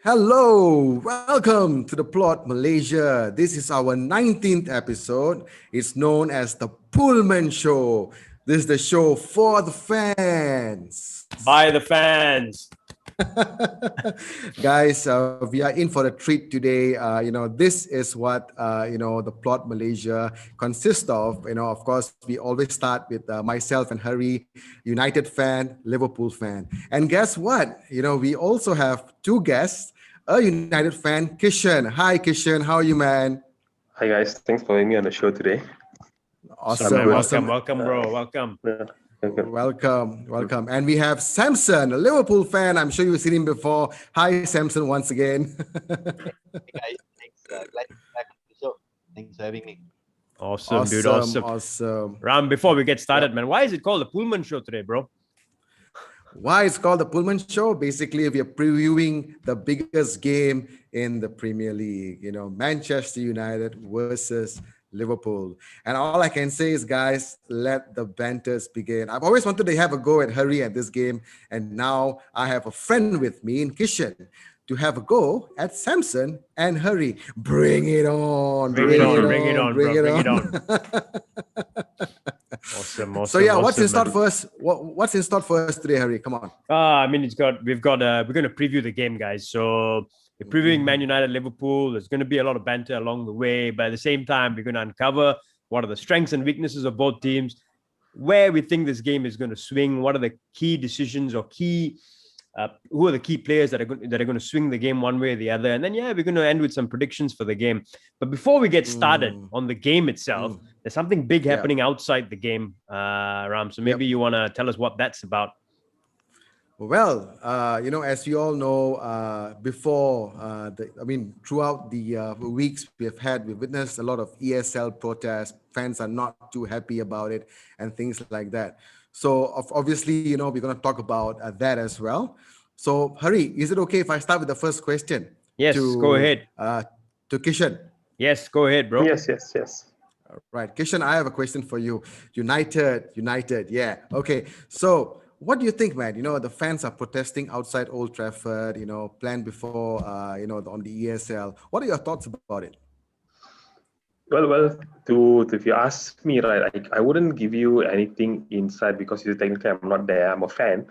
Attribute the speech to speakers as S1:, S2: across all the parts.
S1: Hello, welcome to the Plot Malaysia. This is our 19th episode. It's known as the Pullman Show. This is the show for the fans.
S2: By the fans.
S1: Guys, we are in for a treat today. This is what the Plot Malaysia consists of. Of course, we always start with myself and Hari, United fan, Liverpool fan. And guess what? We also have two guests, a United fan, Kishen. Hi, Kishen. How are you, man?
S3: Hi guys, thanks for having me on the show today.
S1: Awesome, awesome.
S2: Welcome, bro. Welcome.
S1: Welcome. And we have Samson, a Liverpool fan. I'm sure you've seen him before. Hi, Samson, once again.
S4: Hey guys, thanks. Glad to be back on the show. Thanks for having me.
S2: Awesome, dude. Awesome. Ram, before we get started, man, why is it called the Pullman Show today, bro?
S1: Why it's called the Pullman Show? Basically, we are previewing the biggest game in the Premier League. Manchester United versus Liverpool. And all I can say is, guys, let the banters begin. I've always wanted to have a go at Hari at this game, and now I have a friend with me in Kishen to have a go at Samson and Hari. Bring it on.
S2: Bring it on. Awesome.
S1: So yeah, what's in store first? What's in store for us today, Hari? Come on.
S2: We're going to preview the game, guys. So we're previewing Man United, Liverpool. There's going to be a lot of banter along the way, but at the same time, we're going to uncover what are the strengths and weaknesses of both teams, where we think this game is going to swing, what are the key decisions or who are the key players that are going to swing the game one way or the other. And then, we're going to end with some predictions for the game. But before we get started on the game itself, there's something big happening outside the game, Ram. So maybe you want to tell us what that's about.
S1: Well, as you all know, throughout the weeks we've witnessed a lot of ESL protests. Fans are not too happy about it and things like that. So obviously, we're going to talk about that as well. So, Hari, is it okay if I start with the first question?
S2: Yes, go ahead.
S1: To Kishen.
S2: Yes, go ahead, bro.
S3: Yes.
S1: All right, Kishen, I have a question for you. United, yeah. Okay, so what do you think, man? The fans are protesting outside Old Trafford, planned before, on the ESL. What are your thoughts about it?
S3: Well, if you ask me, right, I wouldn't give you anything inside because technically I'm not there. I'm a fan,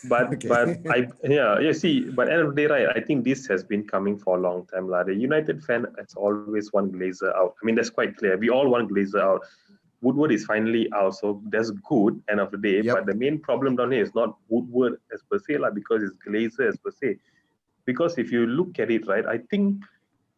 S3: but
S1: Okay.
S3: but But end of the day, right, I think this has been coming for a long time. Like the United fan has always want Glazer out. I mean, that's quite clear. We all want Glazer out. Woodward is finally out, so that's good. End of the day,
S1: Yep.
S3: but the main problem down here is not Woodward as per se, because it's Glazer as per se. Because if you look at it, right, I think.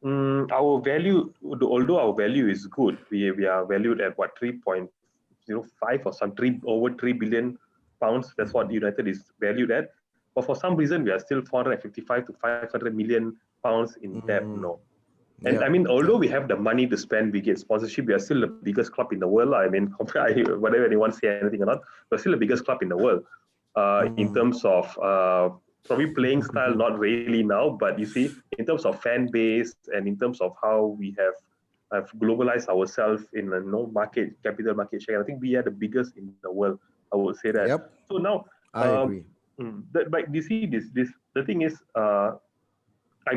S3: Our value, although our value is good, we are valued at what 3.05 or some over 3 billion pounds. That's what United is valued at. But for some reason, we are still 455 to 500 million pounds in debt. No, and I mean, although we have the money to spend, we get sponsorship. We are still the biggest club in the world. I mean, whatever anyone say anything or not, we're still the biggest club in the world in terms of. Probably playing style, not really now, but you see, in terms of fan base and in terms of how we have globalized ourselves in capital market share, I think we are the biggest in the world. I would say that.
S1: Yep.
S3: So now,
S1: I agree.
S3: But you see, the thing is, I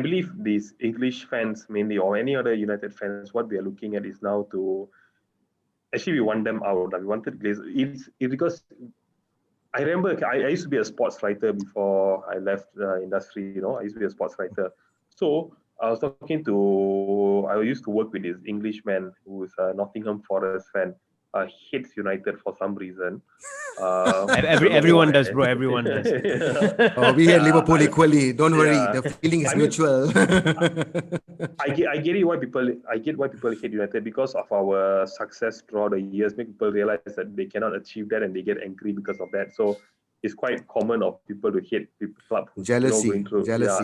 S3: believe these English fans mainly, or any other United fans, what we are looking at is now to actually we want them out. We wanted Glazer. It's because. I remember I used to be a sports writer before I left the industry. I used to be a sports writer. So I used to work with this Englishman who is a Nottingham Forest fan. Hates United for some reason.
S2: Everyone does, bro. Everyone does.
S1: We hate Liverpool equally. Don't worry, the feeling is mutual.
S3: I get why people hate United because of our success throughout the years. Make people realize that they cannot achieve that and they get angry because of that. So it's quite common of people to hate club.
S1: Jealousy.
S3: Yeah.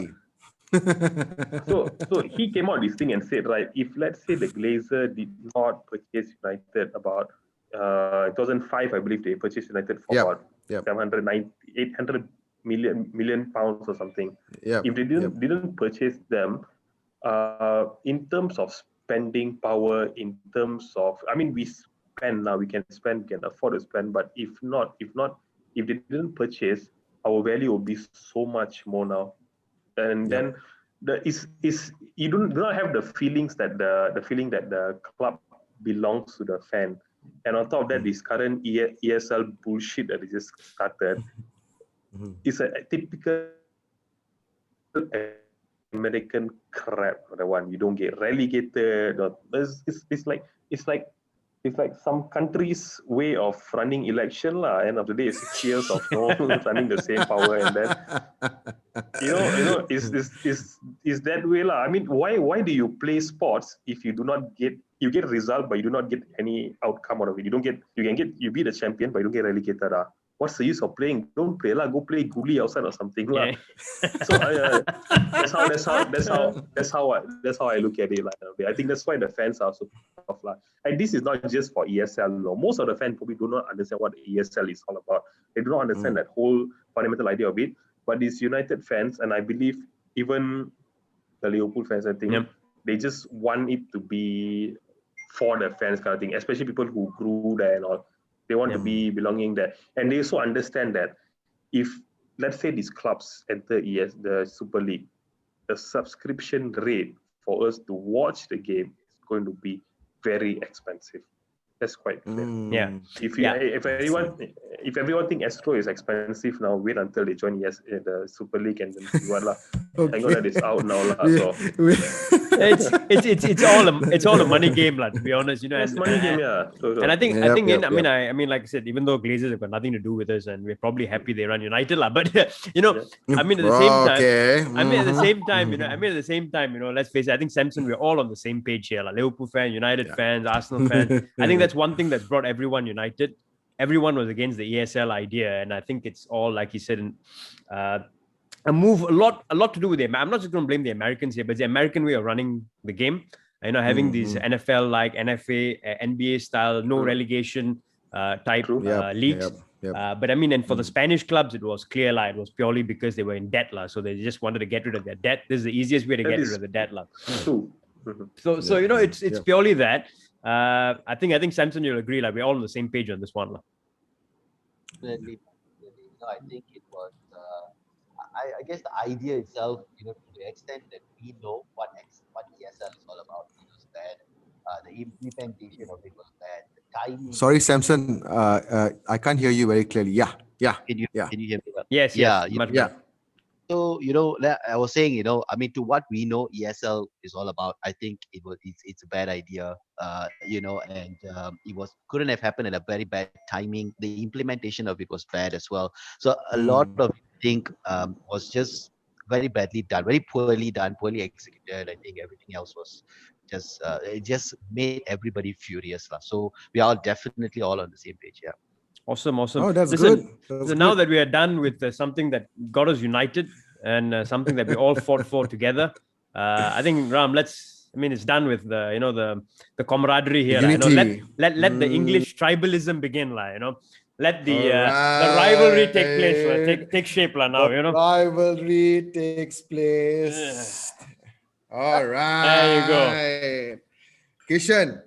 S3: So he came out this thing and said, right, if let's say the Glazer did not purchase United about 2005, I believe they purchased United for about 800 million pounds or something. If they didn't purchase them, in terms of spending power, in terms of, I mean, we spend now, we can afford to spend, but if they didn't purchase, our value will be so much more now. And then is you do not have the feelings that the feeling that the club belongs to the fan. And on top of that, this current ESL bullshit that is just started is a typical American crap. The one you don't get relegated. Or, it's like some country's way of running election lah. End of the day, 6 years of running the same power, and then is that way lah. I mean, why do you play sports if you do not get you get a result but you do not get any outcome out of it? You beat the champion but you don't get relegated lah. What's the use of playing? Don't play lah. Go play gully outside or something lah. So that's how I look at it like. I think that's why the fans are so tough lah. And this is not just for ESL. Most of the fans probably do not understand what ESL is all about. They do not understand that whole fundamental idea of it. But these United fans, and I believe even the Liverpool fans, I think they just want it to be for the fans kind of thing, especially people who grew there and all. They want to be belonging there. And they also understand that if, let's say, these clubs enter the Super League, the subscription rate for us to watch the game is going to be very expensive. That's quite clear. If everyone think Astro is expensive now, wait until they join the Super League and then see what lah. Thank God that it's out now lah. So.
S2: it's all a money game lah, to be honest.
S3: It's money game, yeah.
S2: And I mean, like I said, even though Glazers have got nothing to do with us, and we're probably happy they run United lah. But I mean, at the same time, let's face it. I think Samson, we're all on the same page here, like Liverpool fans, United fans, Arsenal fans. I think that's one thing that's brought everyone united. Everyone was against the ESL idea, and I think it's all, like he said, a lot to do with them. I'm not just going to blame the Americans here, but it's the American way of running the game. Having these NFL like NFA, NBA style, no relegation type leagues. But I mean, and for the Spanish clubs, it was clear like it was purely because they were in debt lah. So they just wanted to get rid of their debt. This is the easiest way to get rid of the debt lah.
S3: True.
S2: So it's purely that. I think Samson, you'll agree, like we're all on the same page on this one.
S4: Definitely. I think it was. I guess the idea itself, to the extent that we know what ESL is all about, it was bad. The implementation of it was bad. The timing.
S1: Sorry, Samson. I can't hear you very clearly. Yeah.
S4: Can you hear me well?
S2: Yes.
S4: So, I was saying, I mean, to what we know ESL is all about, I think it's a bad idea, and it couldn't have happened at a very bad timing. The implementation of it was bad as well. So a lot of think was just very badly done, very poorly done, poorly executed. I think everything else was just, it just made everybody furious. So we are definitely all on the same page, yeah.
S2: Awesome.
S1: Oh, that's good.
S2: So now that we are done with something that got us united and something that we all fought for together, I think Ram, it's done with the camaraderie here. Let the English tribalism begin, Let the rivalry take place, take shape now.
S1: Rivalry takes place. All right.
S2: There you go.
S1: Kishen,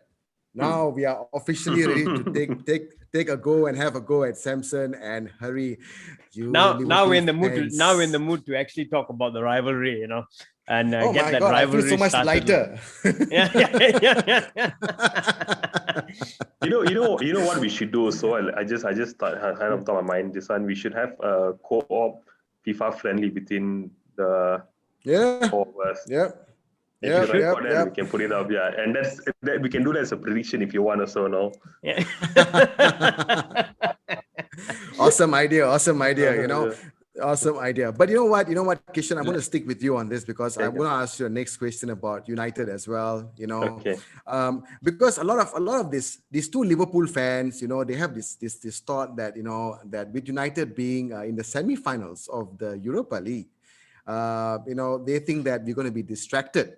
S1: now we are officially ready to take a go and have a go at Samson and Hari.
S2: Now we're in the mood. Now we're in the mood to actually talk about the rivalry, and get that rivalry
S1: I feel so much
S2: started.
S1: lighter.
S2: Yeah.
S3: You know what we should do. So I just thought kind of top of mind. This one we should have a co-op FIFA friendly between the four of us. We can put it up, and that we can do that as a prediction if you want also, no?
S2: Yeah.
S1: Awesome idea. Awesome idea. But you know what, Kishen, I'm going to stick with you on this because I want to ask you the next question about United as well.
S3: Okay.
S1: Because a lot of these two Liverpool fans, they have this thought that that with United being in the semi-finals of the Europa League, they think that we're going to be distracted,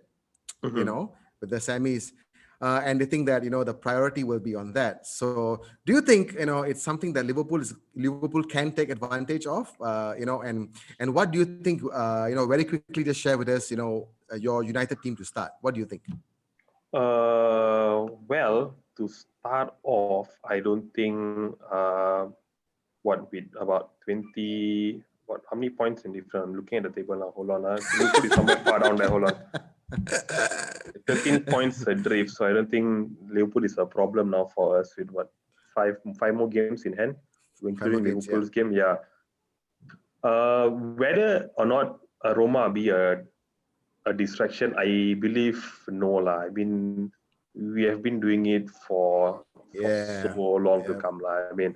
S1: with the semis. And they think that the priority will be on that. So, do you think it's something that Liverpool can take advantage of? And what do you think? Very quickly, just share with us, your United team to start. What do you think?
S3: Well, to start off, I don't think with about 20 how many points in different? I'm looking at the table now. Hold on. Liverpool is somewhere far down there. Hold on. 13 points adrift. So I don't think Liverpool is a problem now for us with what five more games in hand, including Liverpool's game. Yeah. Whether or not Roma be a distraction, I believe no lah. I mean, we have been doing it for so long to come lah. I mean,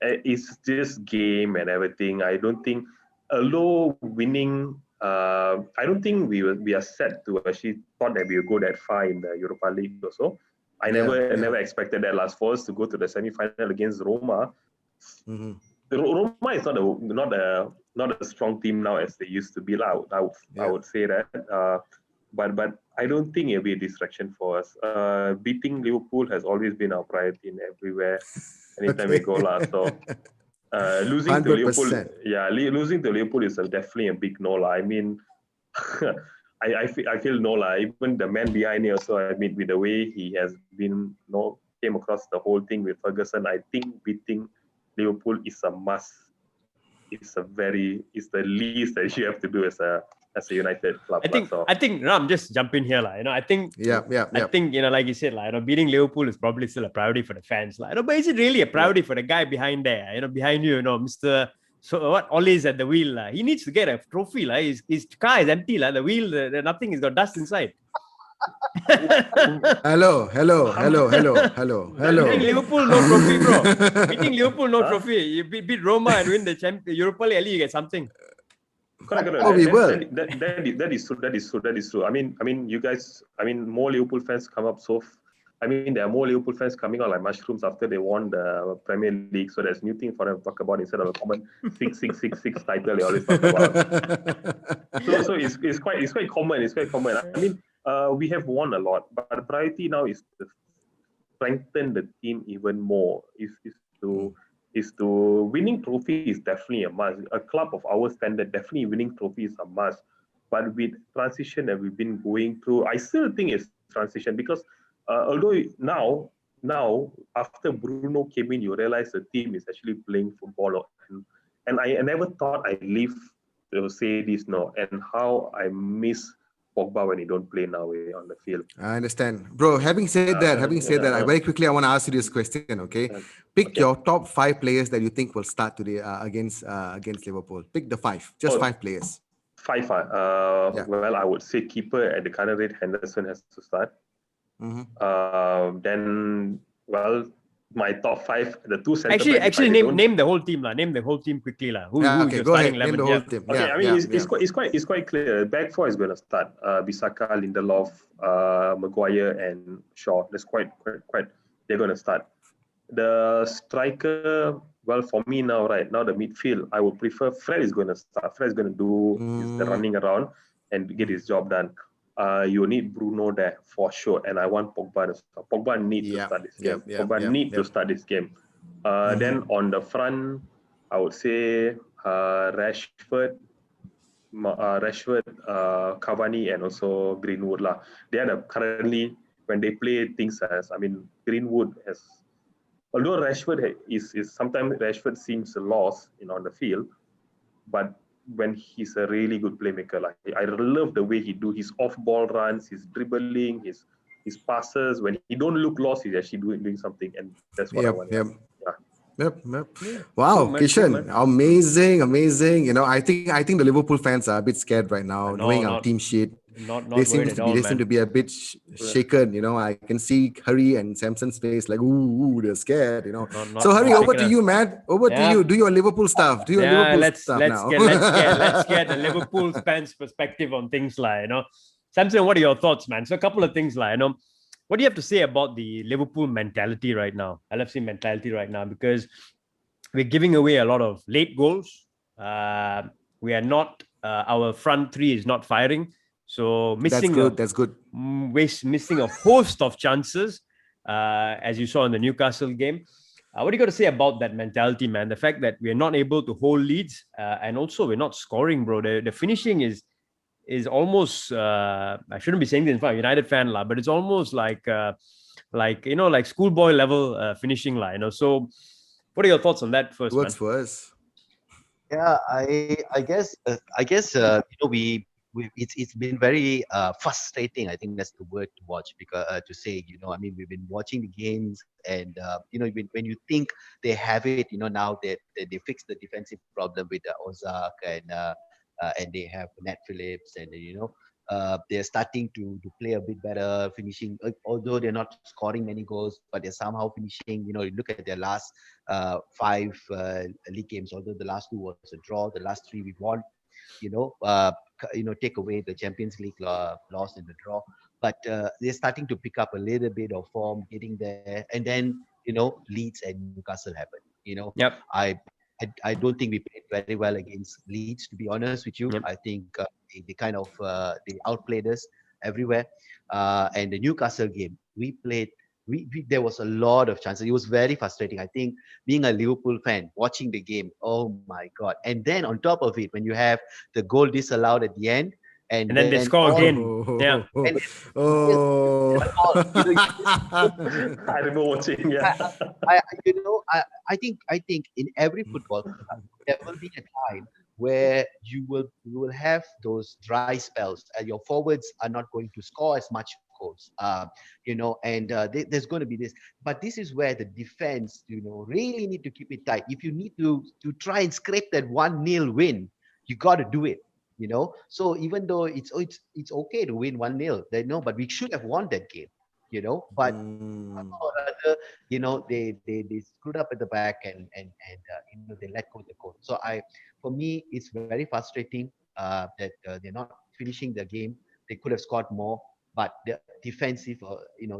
S3: it's just game and everything. I don't think, although winning, I don't think we are set to actually thought that we would go that far in the Europa League also. I never expected that last for us to go to the semi-final against Roma.
S1: Mm-hmm.
S3: Roma is not a strong team now as they used to be. I would say that. But I don't think it'll be a distraction for us. Beating Liverpool has always been our priority in everywhere. Anytime we go lah. So losing
S1: 100%.
S3: to Liverpool, losing to Liverpool is definitely a big no lah. I mean, I feel no lah. Even the man behind it also. I mean, with the way he has been, came across the whole thing with Ferguson, I think beating Liverpool is a must. It's the least that you have to do as a United club.
S2: I think Ram, just jump in here, I think I think like you said, beating Liverpool is probably still a priority for the fans, but is it really a priority for the guy behind there? Behind you, Mr. So what? Always at the wheel, he needs to get a trophy, His car is empty, the wheel, nothing, he's got dust inside.
S1: Hello.
S2: Beating Liverpool, no trophy, bro. Beating Liverpool, no trophy. You beat Roma and win the Europa League, you get something.
S3: Correct.
S1: We will.
S3: That is true. I mean, you guys. I mean, more Liverpool fans come up. There are more Liverpool fans coming out like mushrooms after they won the Premier League. So there's new thing for them to talk about instead of a common 6-6-6-6 title they always talk about. So it's quite common. It's quite common. I mean, we have won a lot, but the priority now is to strengthen the team even more. Is to winning trophy is definitely a must. A club of our standard, definitely winning trophy is a must. But with transition that we've been going through, I still think it's transition because although now after Bruno came in, you realize the team is actually playing football. And I never thought I'd live to say this now and how I miss Pogba when he don't play now on the field.
S1: I understand, bro. Having said that, I very quickly I want to ask you this question. Okay, pick your top 5 players that you think will start today against Liverpool. Pick the 5, just 5 players.
S3: 5. Well, I would say keeper at the current rate, Henderson has to start.
S1: Mm-hmm.
S3: Then, well, my top 5, the 2 centre
S2: actually name the whole team, name the whole team quickly, who
S1: okay, go ahead. Name the whole team.
S3: Okay, I mean it's quite clear. Back 4 is going to start. Bissaka, Lindelof, Maguire, and Shaw. That's quite. They're going to start. The striker, well, for me now, right now the midfield, I would prefer Fred is going to start. Fred is going to do the running around and get his job done. You need Bruno there for sure, and I want Pogba to start. Pogba needs to start this game. Pogba needs to start this game. Then on the front, I would say Rashford, Cavani, and also Greenwood lah. They are currently when they play things as Greenwood has. Although Rashford is sometimes Rashford seems lost on the field, but when he's a really good playmaker, I love the way he do his off-ball runs, his dribbling, his passes. When he don't look lost, he's actually doing something, and that's what I want.
S1: Yep. Wow, Kishen, amazing. I think the Liverpool fans are a bit scared right now, knowing our team sheet. They seem to be a bit shaken. I can see Harry and Samson's face like, ooh, they're scared. So Harry, over to you, man. Over to you. Do your Liverpool stuff.
S2: Let's get the Liverpool fans' perspective on things Samson, what are your thoughts, man? So a couple of things what do you have to say about the Liverpool mentality right now? LFC mentality right now, because we're giving away a lot of late goals. We are not. Our front 3 is not firing. So missing
S1: that's good.
S2: Missing a host of chances, as you saw in the Newcastle game. What do you got to say about that mentality, man? The fact that we're not able to hold leads, and also we're not scoring, bro. The finishing is almost. I shouldn't be saying this in front of United fan, but it's almost like schoolboy level finishing, So, what are your thoughts on that first?
S1: Works for us.
S4: Yeah, I guess we it's been very frustrating. I think that's the word to watch because to say, I mean, we've been watching the games, and when you think they have it, now they fixed the defensive problem with Ozark, and they have Nat Phillips, and they're starting to play a bit better, finishing, although they're not scoring many goals, but they're somehow finishing. You look at their last five league games, although the last two was a draw, the last three we won. Take away the Champions League loss in the draw, but they're starting to pick up a little bit of form, getting there, and then Leeds and Newcastle happen.
S2: Yep.
S4: I don't think we played very well against Leeds, to be honest with you.
S2: Yep.
S4: I think they kind of they outplayed us everywhere. And the Newcastle game, we played. There was a lot of chances. It was very frustrating. I think being a Liverpool fan, watching the game, oh my god! And then on top of it, when you have the goal disallowed at the end, and
S2: And then they
S4: then
S2: score
S4: all
S2: again. Yeah.
S4: and yes,
S1: Oh.
S4: all,
S3: I remember watching. Yeah.
S4: I think in every football club there will be a time where you will have those dry spells, and your forwards are not going to score as much goals. And there's going to be this, but this is where the defense, really need to keep it tight. If you need to try and scrape that 1-0 win, you got to do it. So even though it's okay to win 1-0, they know, but we should have won that game. But
S1: Mm.
S4: or rather, they screwed up at the back, and they let go of the goal. So for me, it's very frustrating that they're not finishing the game. They could have scored more, but the defensive,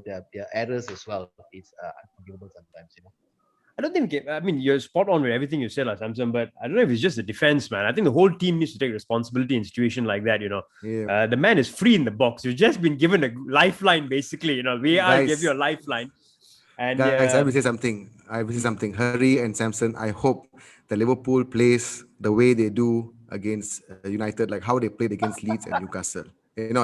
S4: their errors as well. It's unforgivable sometimes.
S2: I don't think, I mean, you're spot on with everything you said, like Samson, but I don't know if it's just the defense, man. I think the whole team needs to take responsibility in a situation like that,
S1: Yeah.
S2: The man is free in the box. You've just been given a lifeline, basically. VAR gave you a
S1: Guys,
S2: lifeline. And
S1: guys, I will say something. I will say something. Hurry and Samson, I hope the Liverpool plays the way they do against United, like how they played against Leeds and Newcastle.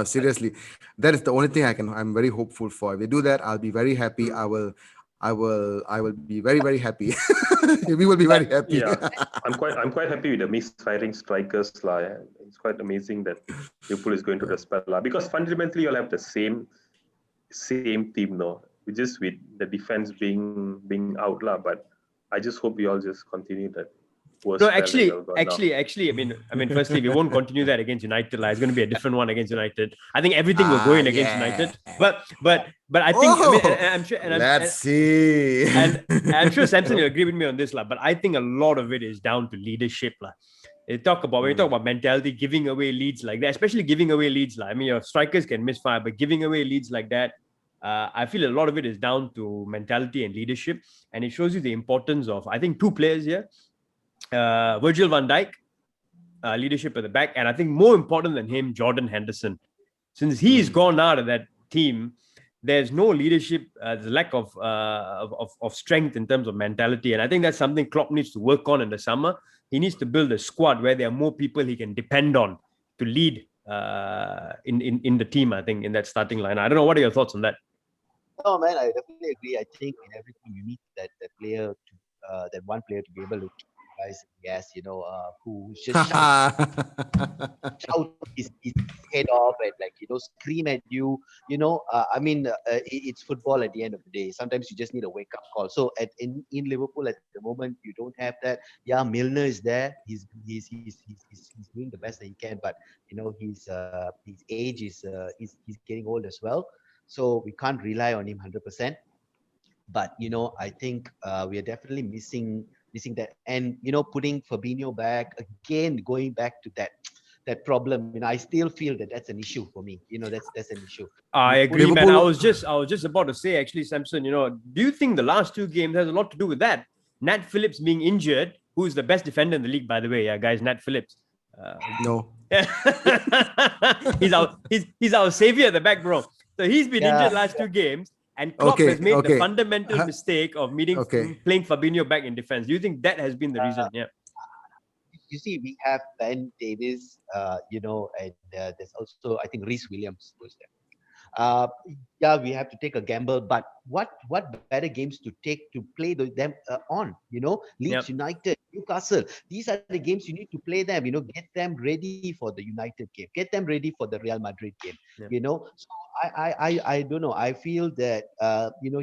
S1: Seriously, that is the only thing I'm very hopeful for. If they do that, I'll be very happy. I will be very, very happy. We will be very happy.
S3: Yeah, I'm quite happy with the misfiring strikers lah. It's quite amazing that Liverpool is going to the spell lah, because fundamentally you'll have the same team no, just with the defense being out lah. But I just hope we all just continue that worst
S2: no,
S3: spell that
S2: actually,
S3: they've got now.
S2: actually, I mean, firstly, we won't continue that against United. Like, it's going to be a different one against United. I think everything will go in against
S1: Yeah.
S2: United, but I think, I mean, and I'm sure,
S1: Let's see.
S2: and I'm sure Samson will agree with me on this, but I think a lot of it is down to leadership. When you talk about mentality, giving away leads like that, especially giving away leads. I mean, your strikers can misfire, but giving away leads like that, I feel a lot of it is down to mentality and leadership. And it shows you the importance of, I think, two players here. Virgil van Dijk, leadership at the back. And I think more important than him, Jordan Henderson. Since he's gone out of that team, there's no leadership, there's a lack of strength in terms of mentality. And I think that's something Klopp needs to work on in the summer. He needs to build a squad where there are more people he can depend on to lead in the team, I think, in that starting line. I don't know. What are your thoughts on that?
S4: No, man, I definitely agree. I think in every team you need that player that one player to be able to keep you guys in gas, who just shout his head off and scream at you. I mean, it's football at the end of the day. Sometimes you just need a wake up call. So in Liverpool at the moment, you don't have that. Yeah, Milner is there. He's doing the best that he can, but his age he's getting old as well. So we can't rely on him 100%. But I think we are definitely missing that, and putting Fabinho back again, going back to that problem. I still feel that that's an issue for me. That's an issue.
S2: I agree, man.
S1: Liverpool-
S2: I was just about to say, actually, Samson. Do you think the last two games has a lot to do with that? Nat Phillips being injured, who is the best defender in the league, by the way, yeah, guys. Nat Phillips.
S1: No.
S2: he's our savior at the back, bro. So he's been injured last two games, and Klopp has made the fundamental mistake of playing Fabinho back in defense. Do you think that has been the reason? Yeah.
S4: You see, we have Ben Davis, and there's also, I think, Reece Williams was there. yeah, we have to take a gamble, but what better games to take to play them on?
S2: Yep.
S4: Leeds United, Newcastle. These are the games you need to play them. Get them ready for the United game. Get them ready for the Real Madrid game.
S2: Yep.
S4: So I don't know. I feel that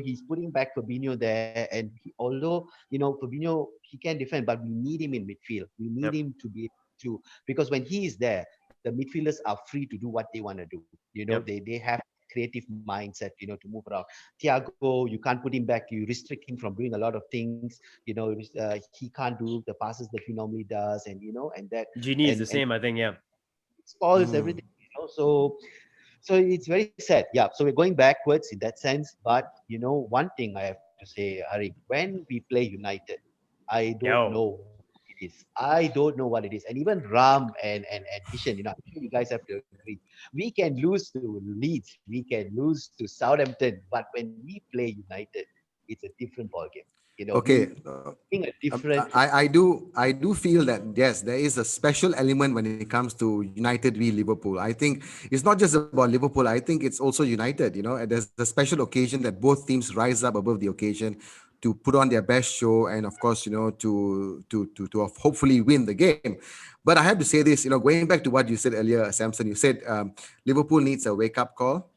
S4: he's putting back Fabinho there, and although Fabinho, he can defend, but we need him in midfield. We need
S2: Yep.
S4: him to be to because when he is there, the midfielders are free to do what they want to do.
S2: Yep.
S4: They have creative mindset, to move around. Thiago, you can't put him back. You restrict him from doing a lot of things. He can't do the passes that he normally does, and that
S2: Genie is the
S4: and
S2: same, I think. Yeah.
S4: spoils
S1: Mm.
S4: everything. So it's very sad. Yeah. So we're going backwards in that sense. But one thing I have to say, Hari, when we play United, I don't
S2: Yo.
S4: know what it is. I don't know what it is. And even Ram and Kishan, I'm sure you guys have to agree. We can lose to Leeds, we can lose to Southampton, but when we play United, it's a different ball game. We
S1: Okay.
S4: bring a different.
S1: I do feel that yes, there is a special element when it comes to United v Liverpool. I think it's not just about Liverpool. I think it's also United. And there's a special occasion that both teams rise up above the occasion to put on their best show, and of course, to hopefully win the game. But I have to say this. Going back to what you said earlier, Samson, you said Liverpool needs a wake up call.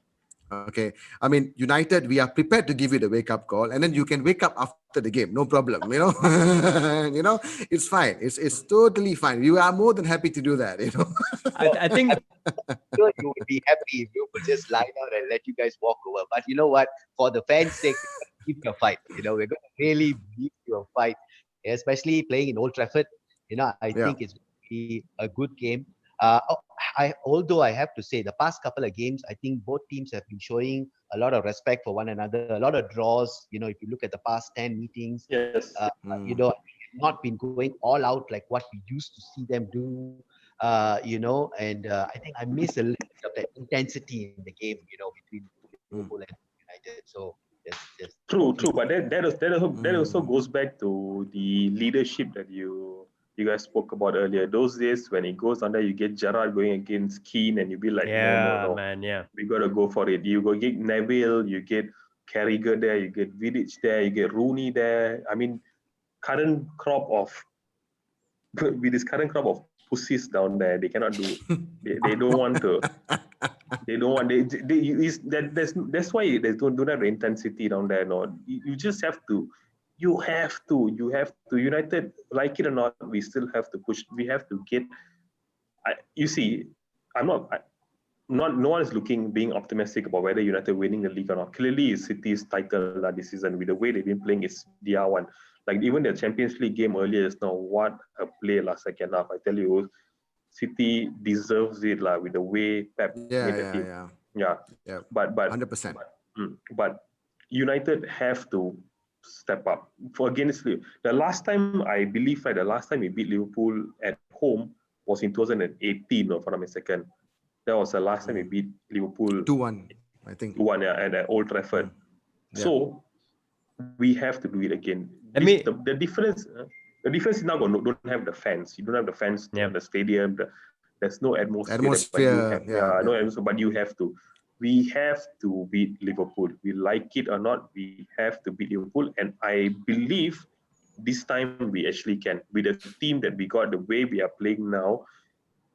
S1: Okay. I mean, United, we are prepared to give you the wake up call, and then you can wake up after the game, no problem. It's fine. It's totally fine. We are more than happy to do that.
S2: I think.
S4: Sure you would be happy if you could just lie down and let you guys walk over. But you know what? For the fans' sake, we're going to keep your fight. We're going to really keep your fight, especially playing in Old Trafford. I
S1: Yeah.
S4: think it's going to be a good game. Although I have to say, the past couple of games, I think both teams have been showing a lot of respect for one another, a lot of draws. If you look at the past 10 meetings,
S3: Yes.
S4: not been going all out like what we used to see them do. And I think I miss a little bit of that intensity in the game, between Liverpool and United. So there's
S3: True, true. But that also
S1: Mm.
S3: goes back to the leadership that you guys spoke about earlier. Those days when it goes on there, you get Gerrard going against Keane, and you be like, no, no,
S2: Yeah,
S3: no,
S2: man. Yeah.
S3: we gotta go for it. You go get Neville, you get Carragher there, you get Vidic there, you get Rooney there. I mean, current crop of with this current crop of pussies down there, they cannot do. They don't want to. They don't want. That's why they don't have the intensity down there. No, you just have to. You have to. You have to. United, like it or not, we still have to push. We have to get. You see, I'm not. Not no one is being optimistic about whether United winning the league or not. Clearly, it's City's title this season. With the way they've been playing, it's their one. Like even the Champions League game earlier just now, what a play last second half. I tell you, City deserves it with the way Pep
S1: Yeah,
S3: made the
S1: yeah,
S3: team.
S1: yeah.
S3: Yeah,
S1: Yeah.
S3: but
S1: 100%.
S3: but United have to step up for against Liverpool. The last time I believe, the last time we beat Liverpool at home was in 2018, or if I'm not mistaken. That was the last time we beat Liverpool
S1: 2-1, I think.
S3: 2-1 at Old Trafford.
S1: Yeah.
S3: So we have to do it again. The difference is now don't have the fans. You don't have the fans in the stadium. There's no atmosphere.
S1: Atmosphere,
S3: No atmosphere, but you have to. We have to beat Liverpool. We like it or not, we have to beat Liverpool. And I believe this time we actually can. With the team that we got, the way we are playing now,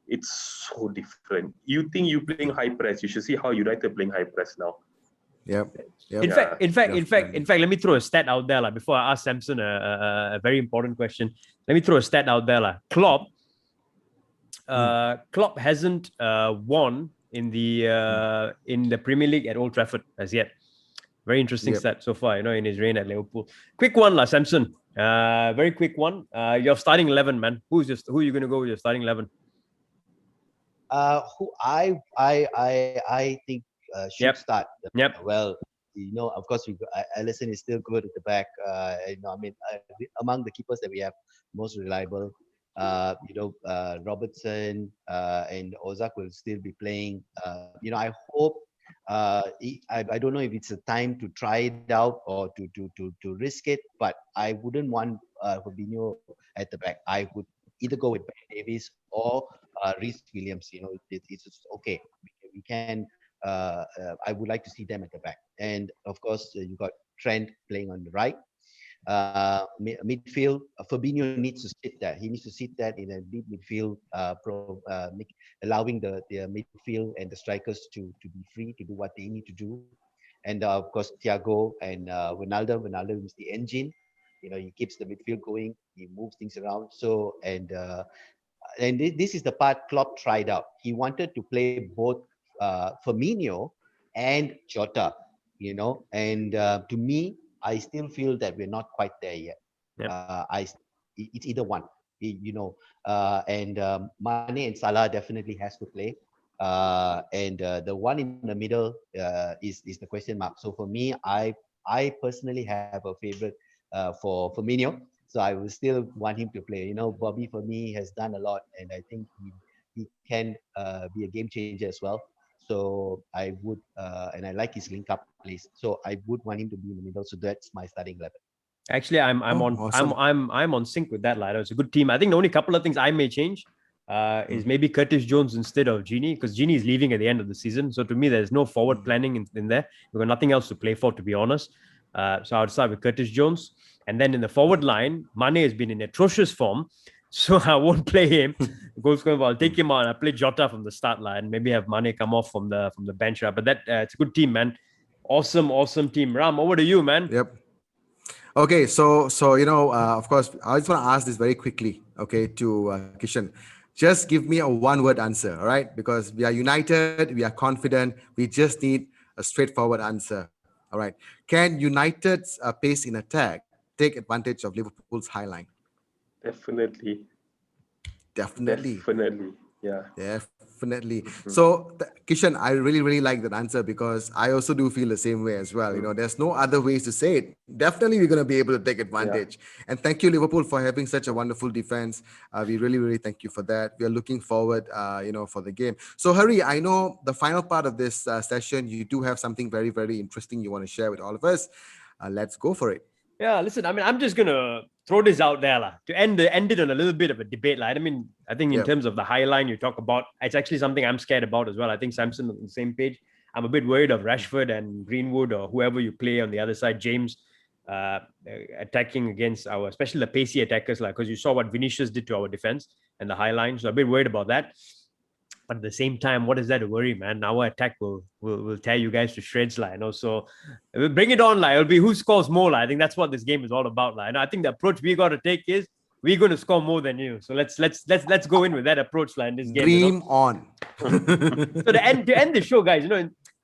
S3: it's so different. You think you playing high press? You should see how United playing high press now.
S1: Yep.
S2: In fact, let me throw a stat out there before I ask Samson a very important question. Let me throw a stat out there. Klopp hasn't won in the Premier League at Old Trafford as yet. Very interesting stat so far, in his reign at Liverpool. Quick one, Samson. Very quick one. Your starting 11, man. Who are you going to go with your starting 11?
S4: Who I think should start.
S2: Yep.
S4: Well, of course, Alisson is still good at the back. Among the keepers that we have, most reliable. Robertson and Ozak will still be playing. I hope. I don't know if it's a time to try it out or to risk it, but I wouldn't want Fabinho at the back. I would either go with Ben Davies or Reece Williams. It's okay. We can I would like to see them at the back. And of course, you got Trent playing on the right. Midfield, Fabinho needs to sit there. He needs to sit there in a deep midfield, allowing the midfield and the strikers to be free to do what they need to do. And of course, Thiago and Ronaldo. Ronaldo is the engine. He keeps the midfield going. He moves things around. So and this is the part Klopp tried out. He wanted to play both Firmino and Jota. And to me, I still feel that we're not quite there yet.
S2: Yep.
S4: It's either one. And Mane and Salah definitely has to play. And the one in the middle is the question mark. So for me, I personally have a favorite for Firmino. So I will still want him to play. Bobby for me has done a lot, and I think he can be a game changer as well. So I would, and I like his link up plays. So I would want him to be in the middle. So that's my starting 11.
S2: Actually, I'm
S1: awesome.
S2: I'm on sync with that, Lido. It's a good team. I think the only couple of things I may change is maybe Curtis Jones instead of Genie, because Genie is leaving at the end of the season. So to me, there's no forward planning in there. We've got nothing else to play for, to be honest. So I would start with Curtis Jones. And then in the forward line, Mane has been in atrocious form. So I won't play him. I'll take him out. I play Jota from the start line. Maybe have Mane come off from the bench. But that it's a good team, man. Awesome team. Ram, over to you, man.
S1: Yep. Okay, so of course, I just want to ask this very quickly, okay, to Kishen. Just give me a one-word answer, all right? Because we are united, we are confident. We just need a straightforward answer, all right? Can United's pace in attack take advantage of Liverpool's high line?
S3: Definitely.
S1: Definitely.
S3: Yeah.
S1: Definitely. So, Kishen, I really like that answer, because I also do feel the same way as well. There's no other ways to say it. Definitely, we're going to be able to take advantage. Yeah. And thank you, Liverpool, for having such a wonderful defense. We really thank you for that. We are looking forward, for the game. So, Hari, I know the final part of this session, you do have something very interesting you want to share with all of us. Let's go for it.
S2: Yeah, listen, I mean, I'm just going to throw this out there to end it on a little bit of a debate. I think in terms of the high line you talk about, it's actually something I'm scared about as well. I think Samson on the same page. I'm a bit worried of Rashford and Greenwood or whoever you play on the other side, James, attacking against especially the pacey attackers, because you saw what Vinicius did to our defense and the high line. So I'm a bit worried about that. But at the same time, what is that to worry, man? Our attack will tear you guys to shreds, So bring it on, It'll be who scores more, I think that's what this game is all about, And I think the approach we got to take is we're going to score more than you. So let's go in with that approach, in this game.
S1: Dream on.
S2: So to end the show, guys,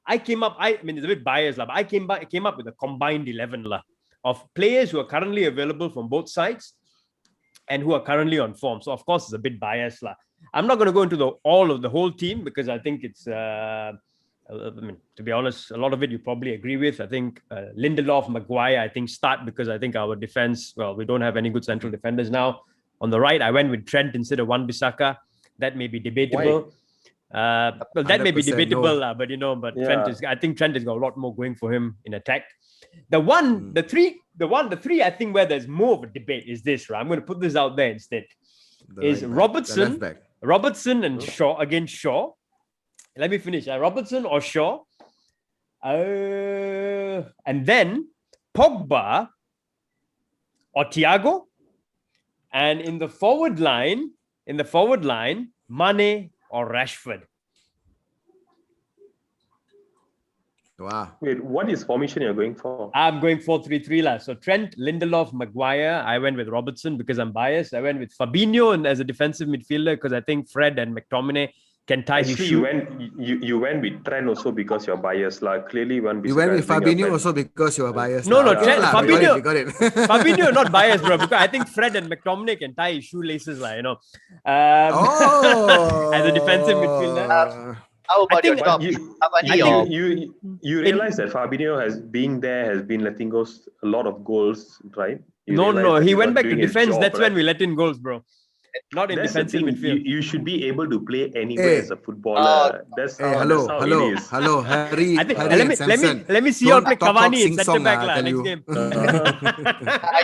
S2: I came up. I mean, it's a bit biased, but I came up with a combined 11 of players who are currently available from both sides and who are currently on form. So of course, it's a bit biased, I'm not going to go into the whole team, because I think it's, to be honest, a lot of it you probably agree with. I think Lindelof, Maguire, I think start, because I think our defense, we don't have any good central defenders now. On the right, I went with Trent instead of Wan-Bissaka. That may be debatable. That may be debatable, no. But yeah. I think Trent has got a lot more going for him in attack. The three, I think where there's more of a debate is this, right? I'm going to put this out there instead. Robertson and Shaw against Shaw. Let me finish. Robertson or Shaw. And then Pogba or Thiago. And in the forward line, Mane or Rashford.
S1: Wow.
S3: Wait, what is formation you're going for?
S2: I'm going 4-3-3. So Trent, Lindelof, Maguire. I went with Robertson because I'm biased. I went with Fabinho and as a defensive midfielder because I think Fred and McTominay can tie his shoe.
S3: You went with Trent also because you're biased. Clearly,
S1: you went with Fabinho also because you're biased.
S2: No, Trent, Fabinho.
S1: Got it.
S2: Fabinho not biased, bro. Because I think Fred and McTominay can tie his shoelaces, as a defensive midfielder.
S4: How about your top?
S3: You realize that Fabinho has been letting go a lot of goals, right?
S2: No. He went back to defense. That's when we let in goals, bro. not in
S3: That's the
S2: defensive
S3: thing.
S2: midfield.
S3: You should be able to play anywhere
S1: Hey.
S3: as a footballer. That's
S1: Hey,
S3: how.
S1: hello,
S3: That's how
S1: hello,
S3: it is.
S1: hello, Harry,
S2: I think
S1: Harry and Samson.
S2: let me see you all
S1: Don't
S2: play
S1: talk
S2: Cavani in
S1: sing
S2: centre
S1: song,
S2: back
S1: I
S2: lah,
S1: tell
S2: next
S1: you.
S2: game.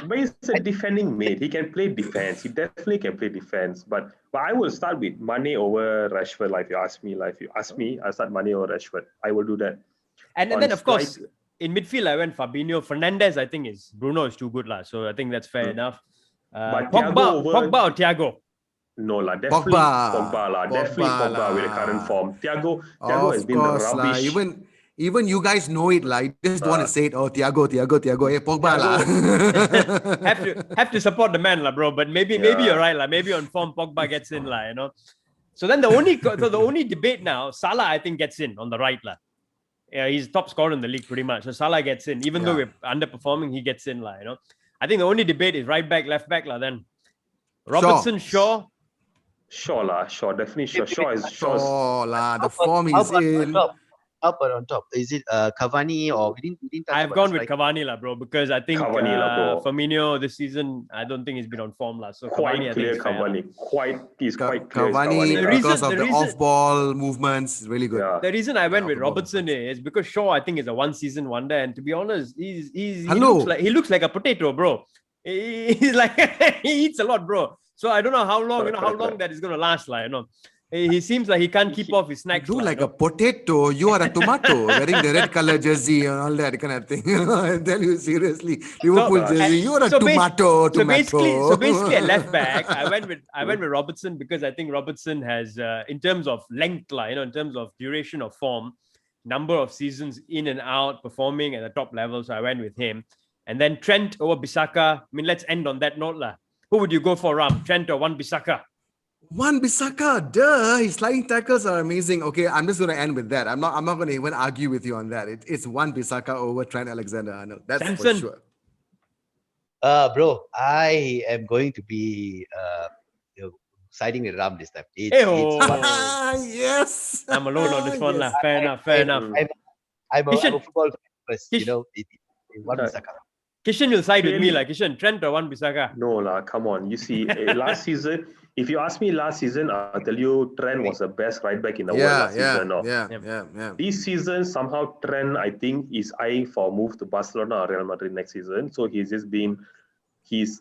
S3: But he's a defending mate. He can play defense. He definitely can play defense. But I will start with Mane over Rashford. Like if you ask me, I start Mane over Rashford. I will do that.
S2: And
S3: On
S2: then of course
S3: strike-
S2: in midfield I went Fabinho. Fernandes I think Bruno is too good lah. So I think that's fair enough.
S3: But
S2: Pogba
S3: Thiago
S2: or Thiago?
S3: No lah, definitely Pogba lah. Definitely Pogba with the current form. Thiago has
S1: Of
S3: been
S1: course, lah.
S3: rubbish.
S1: Even you guys know it, lah. You just don't want to say it. Oh, Thiago. Hey, Pogba, lah.
S2: have to support the man lah, bro. But maybe you're right lah. Maybe on form Pogba gets in lah, you know. So then the only debate now, Salah I think gets in on the right lah. Yeah, he's top scorer in the league pretty much. So Salah gets in, even though we're underperforming, he gets in lah. You know, I think the only debate is right back, left back lah. Then Robertson, Shaw.
S3: Shaw, definitely Shaw.
S1: Shaw, lah. The form is in.
S4: Up or on top? Is it Cavani or we didn't touch
S2: I've
S4: about
S2: gone
S4: the
S2: with
S4: strike?
S2: Cavani lah, bro, because I think
S3: Cavani lah, bro.
S2: Firmino this season I don't think he's been on form lah. So
S3: Quite
S2: Cavani, I think
S3: clear
S2: is fair,
S3: Cavani. He's quite clear. it's
S1: Cavani,
S2: The
S3: lah.
S1: because of
S2: the
S1: the
S2: reason-
S1: off-ball movements, really good.
S3: Yeah.
S2: The reason I went with
S1: football.
S2: Robertson is because Shaw I think is a one-season wonder, and to be honest, he
S1: Hello.
S2: looks like a potato, bro. He's like he eats a lot, bro. So I don't know how long that is gonna last, like, you know. He seems like he can't keep off his snacks.
S1: Do
S2: lah,
S1: like
S2: you
S1: a
S2: know.
S1: potato. You are a tomato, wearing the red color jersey and all that kind of thing. I tell you seriously, Liverpool jersey. You are a tomato.
S2: So basically, at left back, I went with Robertson because I think Robertson has, in terms of length, like, you know, in terms of duration of form, number of seasons in and out, performing at the top level. So I went with him, and then Trent over Bissaka. I mean, let's end on that note, lah. Who would you go for, Ram? Trent or Wan-Bissaka?
S1: Wan-Bissaka, duh. His sliding tackles are amazing. Okay, I'm just gonna end with that. I'm not gonna even argue with you on that. It's Wan-Bissaka over Trent Alexander-Arnold. That's
S2: Samson.
S1: for sure.
S4: Bro, I am going to be siding with Ram this time.
S1: Yes.
S2: I'm alone on this one, lah.
S1: Yes.
S2: Fair enough.
S4: I'm a
S2: Kishan.
S4: football fan first,
S2: Kish-
S4: you know. Wan-Bissaka.
S2: Kishan will side with me,
S3: Clearly-
S2: like Kishan. Trent or Wan-Bissaka?
S3: No lah, come on. You see, last season, if you ask me last season, I'll tell you Trent was the best right back in the world last season. No?
S1: Yeah.
S3: This season, somehow Trent, I think, is eyeing for a move to Barcelona or Real Madrid next season. So he's just been, his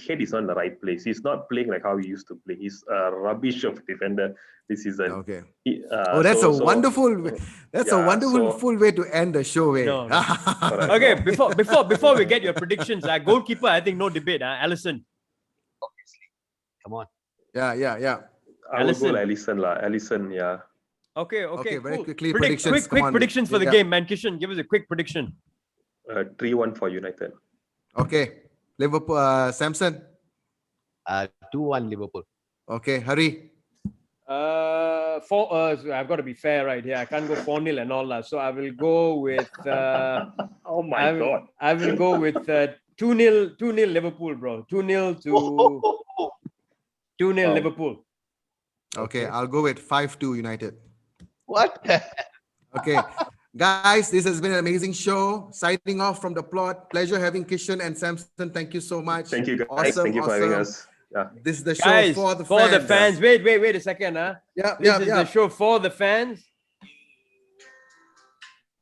S3: head is not in the right place. He's not playing like how he used to play. He's a rubbish of defender this season.
S1: Okay.
S3: That's
S1: a wonderful full way to end the show.
S2: No. Okay, before we get your predictions, goalkeeper, I think no debate. Alisson.
S4: Obviously. Come on.
S1: Yeah.
S3: I will go
S2: Alisson.
S3: Alisson, yeah.
S2: Okay,
S1: very
S2: cool.
S1: quickly, predictions. Come
S2: Quick
S1: on.
S2: predictions for the
S1: Yeah.
S2: game, man. Kishan, give us a quick prediction.
S3: 3-1 for United.
S1: Okay. Liverpool, Samson.
S4: 2-1 Liverpool.
S1: Okay, Hari.
S2: I've got to be fair right here. I can't go 4-0 and all that. So I will go with
S3: Oh my God.
S2: I will go with 2-0 Liverpool, bro. 2-0 to 2-0 Liverpool.
S1: Okay, I'll go with 5-2 United.
S4: What?
S1: Okay. Guys, this has been an amazing show. Signing off from the plot. Pleasure having Kishan and Samson. Thank you so much.
S3: Thank you, guys.
S1: Awesome,
S3: Thank you for having us. Yeah.
S1: This is the show
S2: Guys,
S1: for the fans.
S2: Wait a second, huh? This is the show for the fans.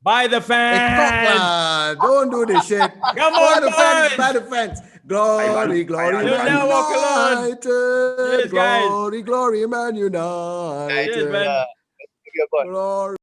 S2: By the fans.
S1: Don't do this shit.
S2: Come
S1: For
S2: on,
S1: the fans,
S2: boys.
S1: by the fans. Glory, glory,
S3: You'll
S1: Man
S2: never walk alone.
S1: United.
S2: Cheers, guys.
S1: Glory, glory, Man United.
S2: Cheers, man.
S4: You're good.
S1: Glory.